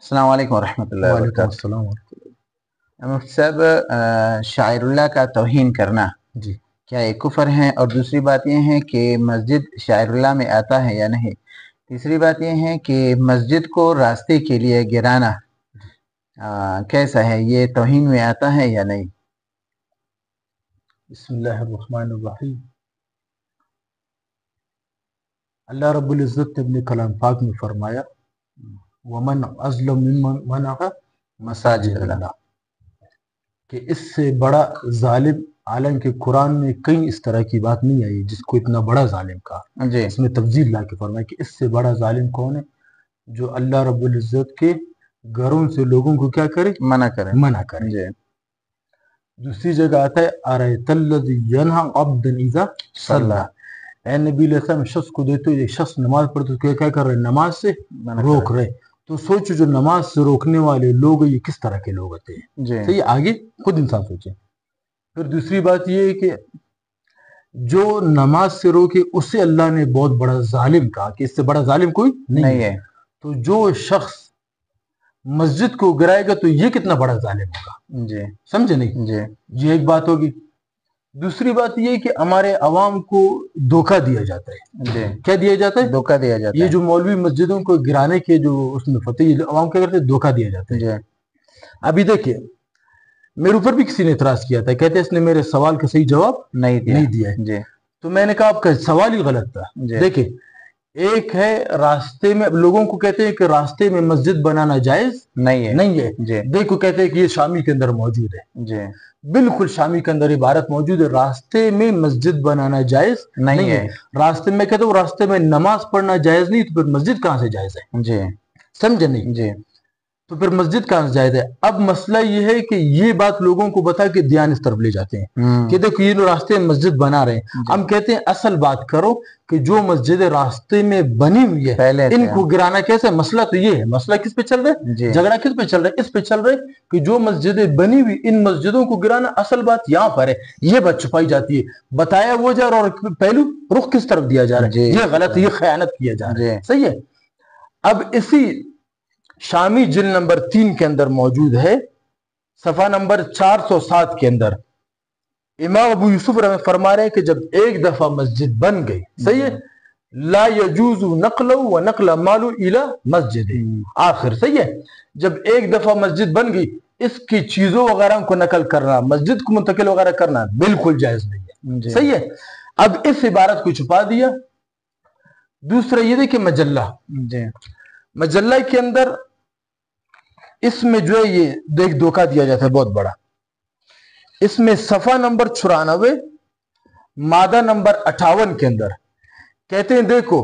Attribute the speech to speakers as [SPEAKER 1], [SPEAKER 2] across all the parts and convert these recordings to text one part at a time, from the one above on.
[SPEAKER 1] السلام علیکم ورحمۃ اللہ
[SPEAKER 2] وعلیکم
[SPEAKER 1] وبرکاتہ۔
[SPEAKER 2] السلام ورحمۃ اللہ۔
[SPEAKER 1] مفتی صاحب، شاعر اللہ کا توہین کرنا
[SPEAKER 2] جی
[SPEAKER 1] کیا ایک کفر ہے؟ اور دوسری بات یہ ہے کہ مسجد شاعر اللہ میں آتا ہے یا نہیں؟ تیسری بات یہ ہے کہ مسجد کو راستے کے لیے گرانا کیسا ہے؟ یہ توہین میں آتا ہے یا نہیں؟
[SPEAKER 2] بسم اللہ الرحمن الرحیم۔ اللہ رب العزت نے اپنے کلام پاک میں فرمایا وَمَنْ أَظْلَمُ مِمَّنْ مَنَعَ
[SPEAKER 1] مساجد اللہ۔
[SPEAKER 2] اللہ، کہ اس سے بڑا ظالم، حالانکہ قرآن میں کئی اس طرح کی بات نہیں آئی جس کو اتنا بڑا ظالم کہا،
[SPEAKER 1] جی
[SPEAKER 2] اس میں تفضیل لا کے فرمایا کہ اس سے بڑا ظالم کون ہے؟ جو اللہ رب العزت کے گھروں سے لوگوں کو کیا کرے؟
[SPEAKER 1] منع کرے۔
[SPEAKER 2] منع کرے۔
[SPEAKER 1] جی
[SPEAKER 2] دوسری جگہ آتا ہے أَرَأَيْتَ الَّذِي يَنْهَى عَبْدًا إِذَا صَلَّى، اے نبی علیہ السلام شخص کو دیتے ہو، ایک شخص نماز پڑھتے تو کیا کر رہے؟ نماز سے روک رہے۔ تو سوچو جو نماز سے روکنے والے لوگ یہ کس طرح کے لوگ ہوتے ہیں؟
[SPEAKER 1] جی
[SPEAKER 2] صحیح، آگے خود انسان سوچے۔ پھر دوسری بات یہ ہے کہ جو نماز سے روکے اسے اللہ نے بہت بڑا ظالم کہا کہ اس سے بڑا ظالم کوئی نہیں ہے۔ تو جو شخص مسجد کو گرائے گا تو یہ کتنا بڑا ظالم ہوگا؟
[SPEAKER 1] جی
[SPEAKER 2] سمجھے نہیں؟
[SPEAKER 1] جی
[SPEAKER 2] یہ ایک بات ہوگی۔ دوسری بات یہ ہے کہ ہمارے عوام کو دھوکہ دیا جاتا ہے۔
[SPEAKER 1] جی
[SPEAKER 2] کیا دیا جاتا ہے؟
[SPEAKER 1] دھوکہ دیا جاتا
[SPEAKER 2] یہ
[SPEAKER 1] ہے۔
[SPEAKER 2] جو مولوی مسجدوں کو گرانے کے جو اس میں فتح، یہ عوام کیا کرتے ہیں؟ دھوکہ دیا جاتا ہے۔
[SPEAKER 1] جی
[SPEAKER 2] ابھی دیکھیں، میرے اوپر بھی کسی نے اعتراض کیا تھا، کہتے ہیں اس نے میرے سوال کا صحیح جواب
[SPEAKER 1] نہیں
[SPEAKER 2] دیا ہے۔
[SPEAKER 1] جی
[SPEAKER 2] تو میں نے کہا آپ کا سوال ہی غلط تھا۔
[SPEAKER 1] جی
[SPEAKER 2] دیکھیں، ایک ہے راستے میں، لوگوں کو کہتے ہیں کہ راستے میں مسجد بنانا جائز نہیں ہے۔
[SPEAKER 1] جی
[SPEAKER 2] دیکھو کہتے ہیں کہ یہ شامی کے اندر موجود ہے۔
[SPEAKER 1] جی
[SPEAKER 2] بالکل شامی کے اندر عبارت موجود ہے، راستے میں مسجد بنانا جائز نہیں ہے۔ راستے میں کہتے ہوں راستے میں نماز پڑھنا جائز نہیں، تو پھر مسجد کہاں سے جائز ہے؟
[SPEAKER 1] جی
[SPEAKER 2] سمجھے نہیں؟
[SPEAKER 1] جی
[SPEAKER 2] تو پھر مسجد کہاں سے جائز ہے؟ اب مسئلہ یہ ہے کہ یہ بات لوگوں کو بتا کے دھیان اس طرف لے جاتے ہیں کہ دیکھو یہ راستے میں مسجد بنا رہے ہیں۔ ہم کہتے ہیں اصل بات کرو کہ جو مسجد راستے میں بنی ہوئی ہے ان کو گرانا کیسے؟ مسئلہ تو یہ ہے۔ مسئلہ کس پہ چل رہا ہے؟ جھگڑا کس پہ چل رہا ہے؟ اس پہ چل رہا ہے کہ جو مسجدیں بنی ہوئی ان مسجدوں کو گرانا، اصل بات یہاں پر ہے، یہ بات چھپائی جاتی ہے، بتایا وہ جا رہا اور پہلو رخ کس طرف دیا جا رہا ہے، یہ غلط ہے، یہ خیانت کیا جا رہا ہے۔ صحیح ہے۔ اب اسی شامی جلد نمبر 3 کے اندر موجود ہے، صفحہ نمبر 407 کے اندر امام ابو یوسف رحمہ فرما رہے ہیں کہ جب ایک دفعہ مسجد بن گئی، صحیح ہے، لا یجوز نقل و نقل مال الى مسجد، آخر صحیح ہے، جب ایک دفعہ مسجد بن گئی اس کی چیزوں وغیرہ کو نقل کرنا، مسجد کو منتقل وغیرہ کرنا بالکل جائز نہیں ہے۔ صحیح ہے۔ اب اس عبارت کو چھپا دیا۔ دوسرا یہ دیکھیں مجلہ، مجلہ کے اندر اس میں جو ہے یہ ایک دھوکہ دیا جاتا ہے بہت بڑا۔ اس میں صفحہ نمبر 94 مادہ نمبر 58 کے اندر کہتے ہیں دیکھو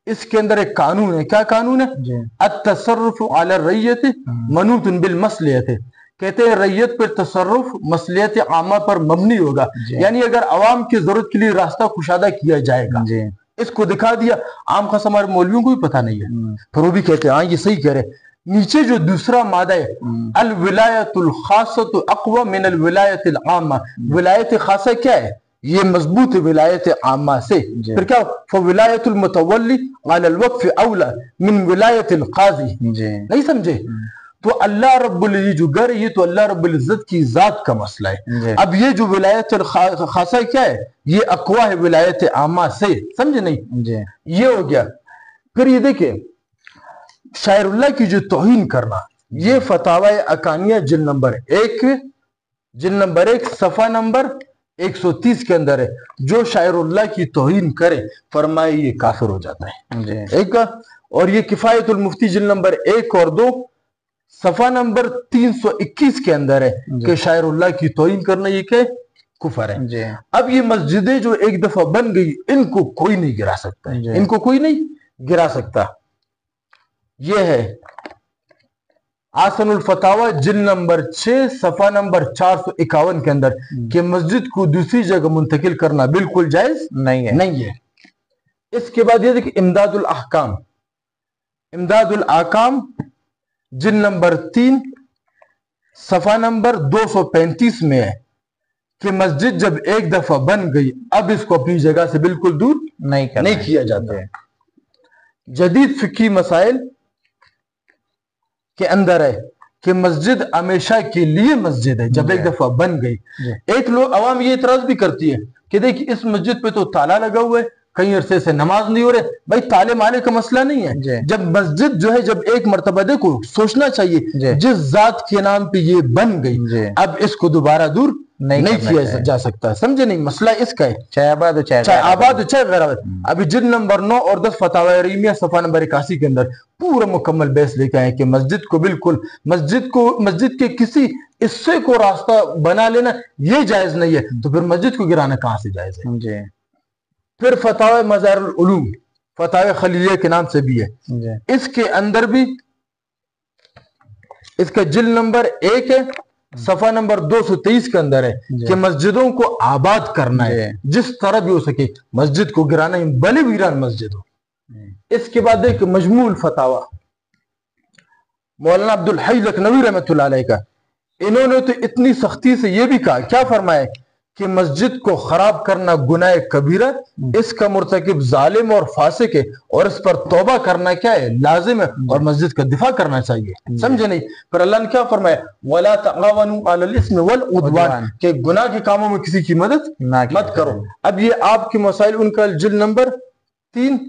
[SPEAKER 2] اس کے اندر ایک قانون ہے۔ کیا قانون ہے؟ التصرف علی الرعیت منوط بالمصلحت، کہتے ہیں ریت پر تصرف مصلحت عامہ پر مبنی ہوگا، یعنی اگر عوام کی ضرورت کے لیے راستہ کشادہ کیا جائے گا۔ اس کو دکھا دیا، عام خاص ہمارے مولویوں کو بھی پتہ نہیں ہے، پھر وہ بھی کہتے ہیں ہاں یہ صحیح کہہ رہے۔ نیچے جو دوسرا مادہ ہے الولایت الخاصۃ اقوی من الولایت العامہ، ولایت خاصہ کیا ہے؟ یہ مضبوط ولایت عامہ سے۔ پھر کیا؟ فولایت المتولی علی الوقف اولا من ولایت القاضی۔ نہیں سمجھے؟ تو اللہ رب العزت جو گر، یہ تو اللہ رب العزت کی ذات کا مسئلہ ہے۔ اب یہ جو ولایت خاصہ کیا ہے؟ یہ اقوی ہے ولایت عامہ سے، سمجھے نہیں؟ یہ ہو گیا۔ پھر یہ دیکھیں شاعر اللہ کی جو توہین کرنا، یہ فتاوی اکانیہ جلد نمبر 1 صفحہ نمبر 130 کے اندر ہے۔ جو شاعر اللہ کی توہین کرے فرمائے یہ کافر ہو جاتا ہے۔ ایک اور یہ کفایت المفتی جلد نمبر 1 اور 2 صفحہ نمبر 321 کے اندر ہے کہ شاعر اللہ کی توہین کرنا یہ کیا ہے؟ کفر ہے۔ اب یہ مسجدیں جو ایک دفعہ بن گئی ان کو کوئی نہیں گرا سکتا، ان کو کوئی نہیں گرا سکتا۔ یہ ہے آسن الفتاوی جلد نمبر 6 صفحہ نمبر 451 کے اندر کہ مسجد کو دوسری جگہ منتقل کرنا بالکل جائز نہیں ہے۔ اس کے بعد یہ دیکھیں امداد الاحکام، امداد الاحکام جلد نمبر 3 صفحہ نمبر 235 میں ہے کہ مسجد جب ایک دفعہ بن گئی اب اس کو اپنی جگہ سے بالکل دور نہیں کیا جاتا ہے۔ جدید فقہی مسائل کے اندر ہے کہ مسجد ہمیشہ کے لیے مسجد ہے جب ایک دفعہ بن گئی. ایک لوگ عوام یہ اعتراض بھی کرتی ہے کہ دیکھ اس مسجد پہ تو تالا لگا ہوا ہے, کئی عرصے سے نماز نہیں ہو رہے. بھائی تالے مالے کا مسئلہ نہیں ہے, جب مسجد جو ہے جب ایک مرتبہ دیکھو سوچنا چاہیے جس ذات کے نام پہ یہ بن گئی اب اس کو دوبارہ دور نہیں کیا جا سکتا. سمجھے نہیں, مسئلہ اس کا ہے, چاہے آباد ہو چاہے غیر آباد. ابھی جلد نمبر 9 اور 10 فتاوی ریمیہ صفحہ نمبر 81 کے اندر پورا مکمل بحث لے کے آئے کہ مسجد کو بالکل مسجد کے کسی حصے کو راستہ بنا لینا یہ جائز نہیں ہے, تو پھر مسجد کو گرانا کہاں سے جائز ہے. پھر فتاوی مظاہر العلوم فتاوی خلیلیہ کے نام سے بھی ہے, اس کے اندر بھی اس کا جلد نمبر 1 ہے صفحہ نمبر 223 کے اندر ہے کہ مسجدوں کو آباد کرنا ہے جس طرح بھی ہو سکے, مسجد کو گرانا ہے بھلے ویران مسجد ہو. اس کے بعد ایک مجموع الفتاوی مولانا عبدالحی لکھنوی رحمۃ اللہ علیہ کا, انہوں نے تو اتنی سختی سے یہ بھی کہا, کیا فرمایا کہ مسجد کو خراب کرنا گناہ کبیرہ, اس کا مرتکب ظالم اور فاسق ہے اور اس پر توبہ کرنا کیا ہے لازم ہے, اور مسجد کا دفاع کرنا چاہیے. سمجھے نہیں. پھر اللہ نے کیا فرمایا وَلَا تَعَاوَنُوا عَلَى الْإِثْمِ وَالْعُدْوَانِ کہ گناہ کے کاموں میں کسی کی مدد مت کرو. اب یہ آپ کے مسائل ان کا جلد نمبر 3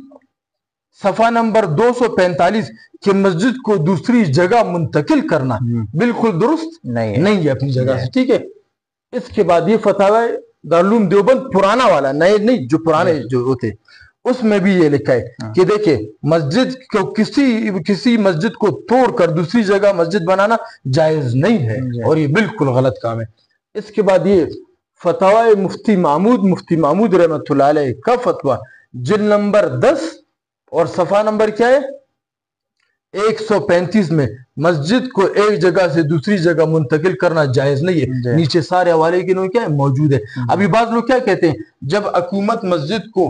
[SPEAKER 2] صفحہ نمبر 245 کہ مسجد کو دوسری جگہ منتقل کرنا بالکل درست نہیں ہے اپنی جگہ سے. ٹھیک ہے. اس کے بعد یہ فتاوی دارالعلوم دیوبند پرانا والا, نئے نہیں, جو پرانے جو ہوتے, اس میں بھی یہ لکھا ہے کہ دیکھیں مسجد کو کسی مسجد کو توڑ کر دوسری جگہ مسجد بنانا جائز نہیں ہے اور یہ بالکل غلط کام ہے. اس کے بعد یہ فتاوی مفتی محمود رحمۃ اللہ علیہ کا فتویٰ جلد نمبر 10 اور صفحہ نمبر کیا ہے 135 میں مسجد کو ایک جگہ سے دوسری جگہ منتقل کرنا جائز نہیں ہے. نیچے سارے حوالے کے کیا ہے موجود ہے. ابھی بعض لوگ کیا کہتے ہیں جب حکومت مسجد کو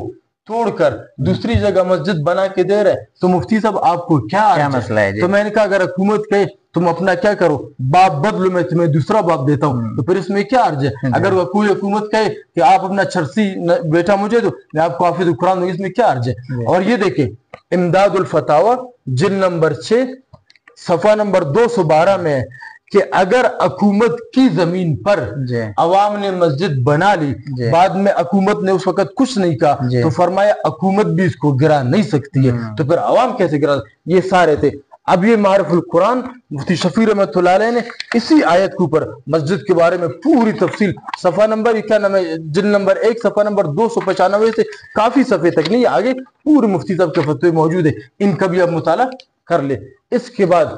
[SPEAKER 2] توڑ کر دوسری جگہ مسجد بنا کے دے رہے تو مفتی صاحب آپ کو کیا مسئلہ ہے. تو میں نے کہا اگر حکومت کہے تم اپنا کیا کرو باپ بدلو, میں تمہیں دوسرا باپ دیتا ہوں, تو پھر اس میں کیا عرض ہے. اگر کوئی حکومت کہے کہ آپ اپنا چھرسی بیٹا مجھے دو میں آپ کو حافظ قرآن دوں, اس میں کیا عرض ہے. اور یہ دیکھیں امداد الفتاوی جلد نمبر 6 صفحہ نمبر 212 میں کہ اگر حکومت کی زمین پر عوام نے مسجد بنا لی, بعد میں حکومت نے اس وقت کچھ نہیں کہا, تو فرمایا حکومت بھی اس کو گرا نہیں سکتی ہے, تو پھر عوام کیسے گرا. یہ سارے تھے. اب یہ معارف القرآن مفتی شفیع رحمۃ اللہ علیہ نے اسی آیت کے اوپر مسجد کے بارے میں پوری تفصیل صفحہ نمبر جلد نمبر 1 صفحہ نمبر 295 سے کافی صفحے تک نہیں, آگے پورے مفتی صاحب کے فتوے موجود ہیں, ان کا بھی اب مطالعہ کر لے. اس کے بعد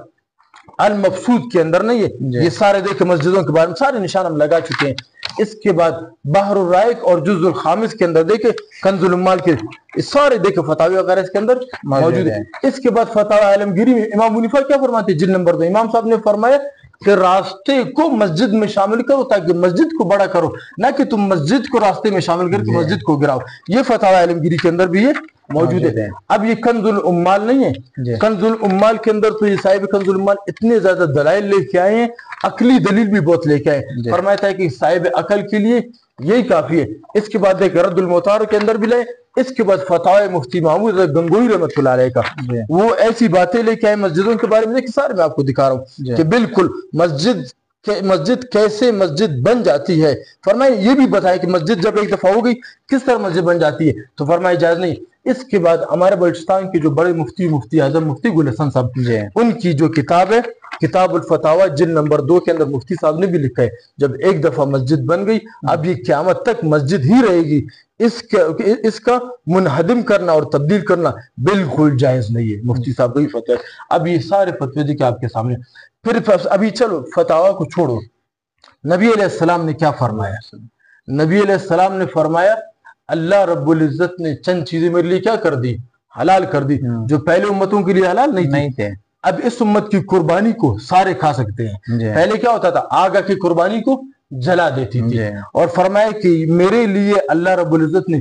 [SPEAKER 2] المبسوط کے اندر نہیں ہے, یہ سارے دیکھے مسجدوں کے بارے میں سارے نشان ہم لگا چکے ہیں. اس کے بعد بحر الرائق اور جز الخامس کے اندر دیکھے کنز العمال کے سارے دیکھے فتاوی وغیرہ اس کے اندر موجود ہے. اس کے بعد فتاوی عالمگیری میں امام حنیفہ کیا فرماتے ہیں جلد نمبر 2 امام صاحب نے فرمایا کہ راستے کو مسجد میں شامل کرو تاکہ مسجد کو بڑا کرو, نہ کہ تم مسجد کو راستے میں شامل کر کے مسجد کو گراؤ. یہ فتاوی عالمگیری کے اندر بھی یہ موجود ہے. اب یہ کنز العمال نہیں ہے, کنز العمال کے اندر تو یہ صاحب کنز العمال اتنے زیادہ دلائل لے کے آئے ہیں, عقلی دلیل بھی بہت لے کے آئے. فرمایا تھا کہ صاحب عقل کے لیے یہی کافی ہے. اس کے بعد ایک رد المطار کے اندر بھی لائے. اس کے بعد فتاوی مفتی محمود گنگوئی رحمۃ اللہ علیہ کا وہ ایسی باتیں لے کے آئے مسجدوں کے بارے میں, دیکھیں سارے میں آپ کو دکھا رہا ہوں کہ بالکل مسجد کیسے مسجد بن جاتی ہے. فرمائے یہ بھی بتائے کہ مسجد جب ایک دفعہ ہو گئی کس طرح مسجد بن جاتی ہے, تو فرمائے جائز نہیں. اس کے بعد ہمارے بلوچستان کے جو بڑے مفتی اعظم مفتی گل حسن صاحب ان کی جو کتاب ہے کتاب الفتاوی جلد نمبر 2 کے اندر مفتی صاحب نے بھی لکھا ہے جب ایک دفعہ مسجد بن گئی اب یہ قیامت تک مسجد ہی رہے گی, اس کا منہدم کرنا اور تبدیل کرنا بالکل جائز نہیں ہے. مفتی صاحب کا بھی فتویٰ ہے. اب یہ سارے فتوے دیکھیں آپ کے سامنے. پھر ابھی چلو فتاوی کو چھوڑو, نبی علیہ السلام نے کیا فرمایا. نبی علیہ السلام نے فرمایا اللہ رب العزت نے چند چیزیں میرے لیے کیا کر دی حلال کر دی جو پہلے امتوں کے لیے حلال نہیں تھے. اب اس امت کی قربانی کو سارے کھا سکتے ہیں. پہلے کیا ہوتا تھا آگ کی قربانی کو جلا دیتی تھی, اور فرمایا کہ میرے لیے اللہ رب العزت نے